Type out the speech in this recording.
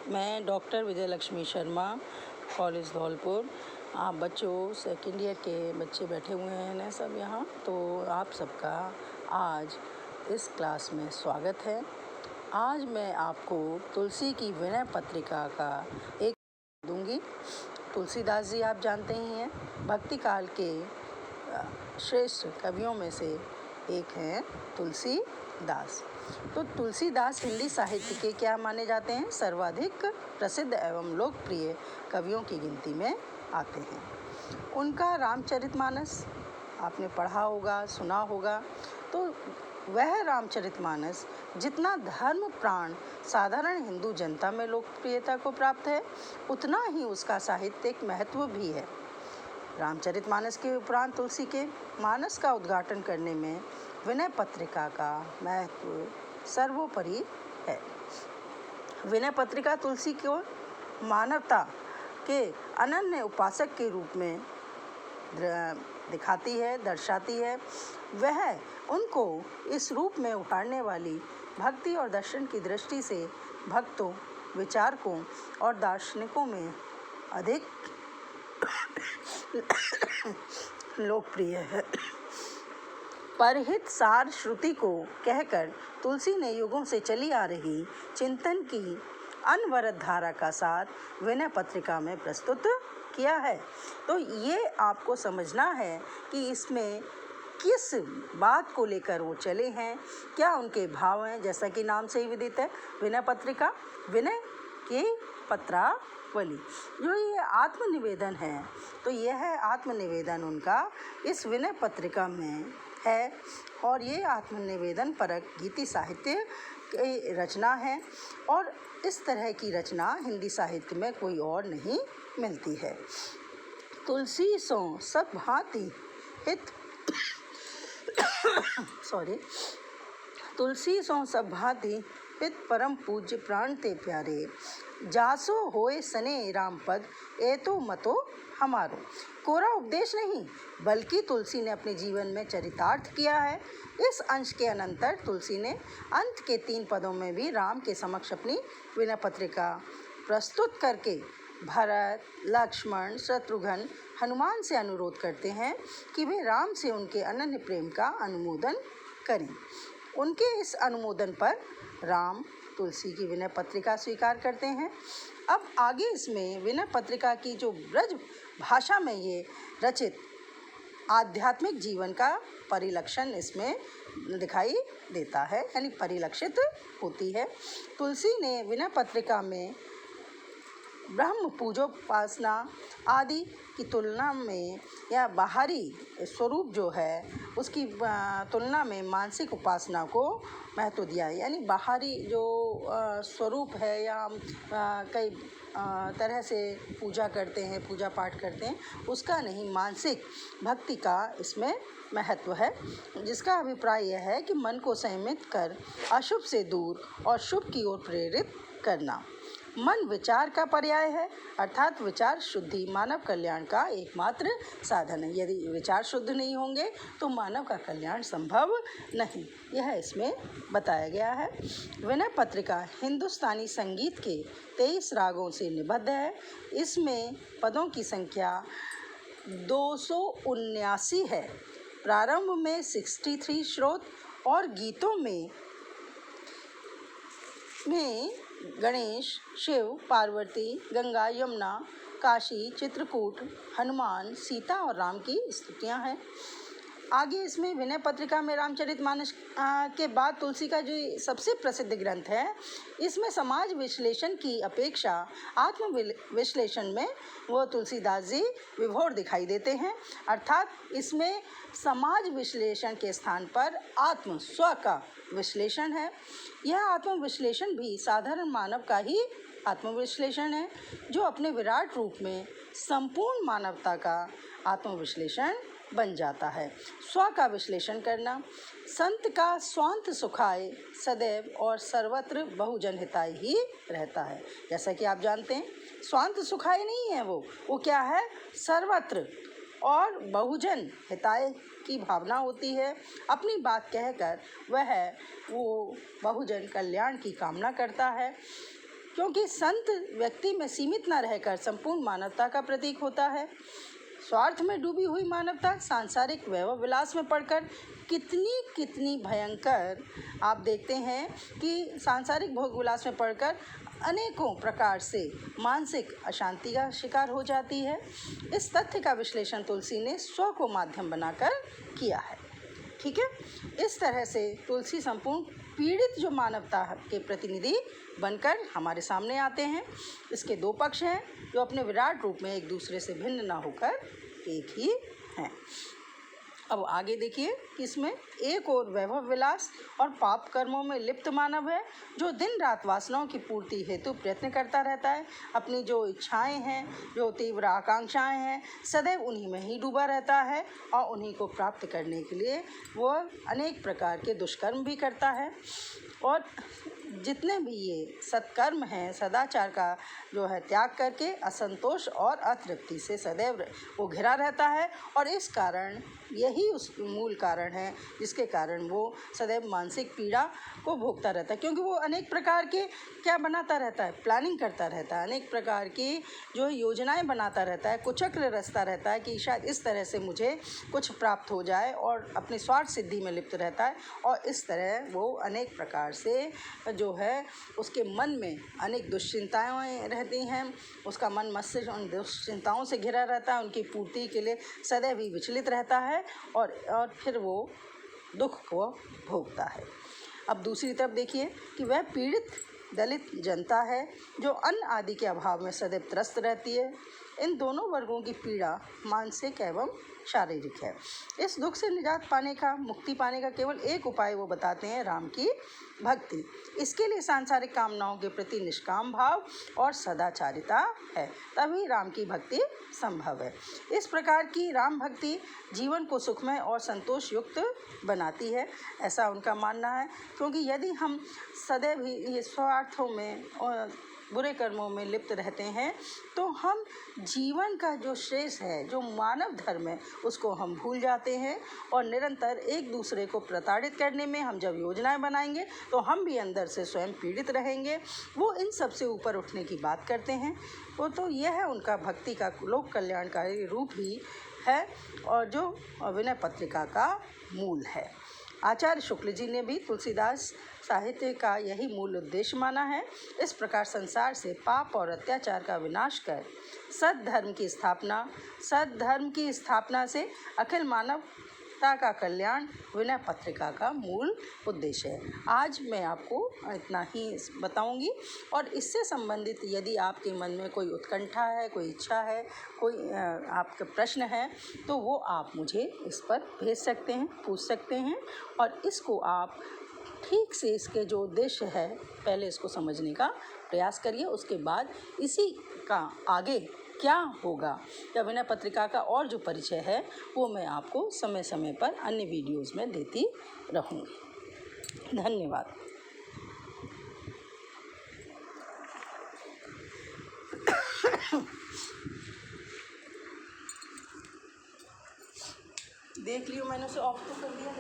मैं doctor Vijayalakshmi Sharma, college Dholpur. आप बच्चों सेकेंड ईयर के बच्चे बैठे हुए हैं ना सब यहाँ, तो आप सबका आज इस क्लास में स्वागत है। आज मैं आपको तुलसी की विनय पत्रिका का एक दूंगी। तुलसीदास जी आप जानते ही हैं, भक्ति काल के श्रेष्ठ कवियों में से एक हैं तुलसीदास। तो तुलसीदास हिंदी साहित्य के क्या माने जाते हैं? सर्वाधिक प्रसिद्ध एवं लोकप्रिय कवियों की गिनती में आते हैं। उनका रामचरितमानस आपने पढ़ा होगा, सुना होगा। तो वह रामचरितमानस जितना धर्म प्राण साधारण हिंदू जनता में लोकप्रियता को प्राप्त है, उतना ही उसका साहित्यिक महत्व भी है। रामचरितमानस के उपरांत तुलसी के मानस का उद्घाटन करने में विनय पत्रिका का महत्व सर्वोपरि है। विनय पत्रिका तुलसी को मानवता के अनन्य उपासक के रूप में दिखाती है, दर्शाती है। वह उनको इस रूप में उतारने वाली भक्ति और दर्शन की दृष्टि से भक्तों, विचारकों और दार्शनिकों में अधिक लोकप्रिय है। परहित सार श्रुति को कहकर तुलसी ने युगों से चली आ रही चिंतन की अनवरत धारा का सार विनय पत्रिका में प्रस्तुत किया है। तो ये आपको समझना है कि इसमें किस बात को लेकर वो चले हैं, क्या उनके भाव हैं। जैसा कि नाम से ही विदित है, विनय पत्रिका, विनय की पत्रावली, जो ये आत्मनिवेदन है। तो यह आत्मनिवेदन उनका इस विनय पत्रिका में है और ये आत्मनिवेदन परक गीति साहित्य की रचना है और इस तरह की रचना हिंदी साहित्य में कोई और नहीं मिलती है। तुलसी सो सब भांति हित तुलसी सो सब भांति हित परम पूज्य प्राण ते प्यारे, जासो होए सने राम पद ए तो मतो हमारो। कोरा उपदेश नहीं, बल्कि तुलसी ने अपने जीवन में चरितार्थ किया है। इस अंश के अनंतर तुलसी ने अंत के 3 पदों में भी राम के समक्ष अपनी विनय पत्रिका प्रस्तुत करके भरत, लक्ष्मण, शत्रुघ्न, हनुमान से अनुरोध करते हैं कि वे राम से उनके अनन्य प्रेम का अनुमोदन करें। उनके इस अनुमोदन पर राम तुलसी की विनय पत्रिका स्वीकार करते हैं। अब आगे इसमें विनय पत्रिका की जो ब्रज भाषा में ये रचित आध्यात्मिक जीवन का परिलक्षण इसमें दिखाई देता है, यानी परिलक्षित होती है। तुलसी ने विनय पत्रिका में ब्रह्म पूजोपासना आदि की तुलना में या बाहरी स्वरूप जो है उसकी तुलना में मानसिक उपासना को महत्व दिया है। यानी बाहरी जो स्वरूप है या कई तरह से पूजा करते हैं, पूजा पाठ करते हैं, उसका नहीं, मानसिक भक्ति का इसमें महत्व है, जिसका अभिप्राय यह है कि मन को संयमित कर अशुभ से दूर और शुभ की ओर प्रेरित करना। मन विचार का पर्याय है, अर्थात विचार शुद्धि मानव कल्याण का एकमात्र साधन है। यदि विचार शुद्ध नहीं होंगे तो मानव का कल्याण संभव नहीं, यह इसमें बताया गया है। विनय पत्रिका हिंदुस्तानी संगीत के 23 रागों से निबद्ध है। इसमें पदों की संख्या 279 है। प्रारंभ में 63 श्रोत और गीतों में गणेश, शिव, पार्वती, गंगा, यमुना, काशी, चित्रकूट, हनुमान, सीता और राम की स्तुतियाँ हैं। आगे इसमें विनय पत्रिका में रामचरितमानस के बाद तुलसी का जो सबसे प्रसिद्ध ग्रंथ है, इसमें समाज विश्लेषण की अपेक्षा आत्म विश्लेषण में वो तुलसीदास जी विभोर दिखाई देते हैं। अर्थात इसमें समाज विश्लेषण के स्थान पर आत्म स्व का विश्लेषण है। यह आत्मविश्लेषण भी साधारण मानव का ही आत्मविश्लेषण है, जो अपने विराट रूप में संपूर्ण मानवता का आत्मविश्लेषण बन जाता है। स्व का विश्लेषण करना, संत का स्वांत सुखाय सदैव और सर्वत्र बहुजन हिताय ही रहता है। जैसा कि आप जानते हैं, स्वांत सुखाय नहीं है, वो क्या है? सर्वत्र और बहुजन हिताय की भावना होती है। अपनी बात कहकर वो बहुजन कल्याण की कामना करता है। क्योंकि संत व्यक्ति में सीमित न रहकर संपूर्ण मानवता का प्रतीक होता है। स्वार्थ में डूबी हुई मानवता सांसारिक वैभव विलास में पड़कर कितनी भयंकर, आप देखते हैं कि सांसारिक भोग विलास में पड़कर अनेकों प्रकार से मानसिक अशांति का शिकार हो जाती है। इस तथ्य का विश्लेषण तुलसी ने स्व को माध्यम बनाकर किया है। ठीक है, इस तरह से तुलसी संपूर्ण पीड़ित जो मानवता के प्रतिनिधि बनकर हमारे सामने आते हैं। इसके दो पक्ष हैं जो अपने विराट रूप में एक दूसरे से भिन्न ना होकर एक ही हैं। अब आगे देखिए कि इसमें एक और वैभव विलास और पाप कर्मों में लिप्त मानव है, जो दिन रात वासनाओं की पूर्ति हेतु प्रयत्न करता रहता है। अपनी जो इच्छाएं हैं, जो तीव्र आकांक्षाएं हैं, सदैव उन्हीं में ही डूबा रहता है और उन्हीं को प्राप्त करने के लिए वह अनेक प्रकार के दुष्कर्म भी करता है। और जितने भी ये सत्कर्म हैं, सदाचार का जो है त्याग करके असंतोष और अतृप्ति से सदैव वो घिरा रहता है। और इस कारण यही उस मूल कारण है जिसके कारण वो सदैव मानसिक पीड़ा को भोगता रहता है, क्योंकि वो अनेक प्रकार के क्या बनाता रहता है, प्लानिंग करता रहता है, अनेक प्रकार की जो योजनाएं बनाता रहता है, कुचक्र रचता रहता है कि शायद इस तरह से मुझे कुछ प्राप्त हो जाए, और अपनी स्वार्थ सिद्धि में लिप्त रहता है। और इस तरह वो अनेक प्रकार से जो है उसके मन में अनेक दुश्चिंताएं रहती हैं। उसका मन मस्तिष्क उन दुश्चिंताओं से घिरा रहता है, उनकी पूर्ति के लिए सदैव ही विचलित रहता है और फिर वो दुख को भोगता है। अब दूसरी तरफ देखिए कि वह पीड़ित दलित जनता है जो अन्न आदि के अभाव में सदैव त्रस्त रहती है। इन दोनों वर्गों की पीड़ा मानसिक एवं शारीरिक है। इस दुख से निजात पाने का, मुक्ति पाने का केवल एक उपाय वो बताते हैं, राम की भक्ति। इसके लिए सांसारिक कामनाओं के प्रति निष्काम भाव और सदाचारिता है, तभी राम की भक्ति संभव है। इस प्रकार की राम भक्ति जीवन को सुखमय और संतोष युक्त बनाती है, ऐसा उनका मानना है। क्योंकि यदि हम सदैव ही ये स्वार्थों में और बुरे कर्मों में लिप्त रहते हैं तो हम जीवन का जो शेष है, जो मानव धर्म है, उसको हम भूल जाते हैं। और निरंतर एक दूसरे को प्रताड़ित करने में हम जब योजनाएं बनाएंगे तो हम भी अंदर से स्वयं पीड़ित रहेंगे। वो इन सब से ऊपर उठने की बात करते हैं। वो तो यह है उनका भक्ति का लोक कल्याणकारी रूप ही है, और जो विनय पत्रिका का मूल है। आचार्य शुक्ल जी ने भी तुलसीदास साहित्य का यही मूल उद्देश्य माना है। इस प्रकार संसार से पाप और अत्याचार का विनाश कर सद्धर्म की स्थापना से अखिल मानवता का कल्याण विनय पत्रिका का मूल उद्देश्य है। आज मैं आपको इतना ही बताऊंगी, और इससे संबंधित यदि आपके मन में कोई उत्कंठा है, कोई इच्छा है, कोई आपका प्रश्न है, तो वो आप मुझे इस पर भेज सकते हैं, पूछ सकते हैं। और इसको आप ठीक से, इसके जो उद्देश्य है, पहले इसको समझने का प्रयास करिए। उसके बाद इसी का आगे क्या होगा, या विनय पत्रिका का और जो परिचय है वो मैं आपको समय समय पर अन्य वीडियोज़ में देती रहूँगी। धन्यवाद। देख लियो, मैंने उसे ऑफ तो कर दिया।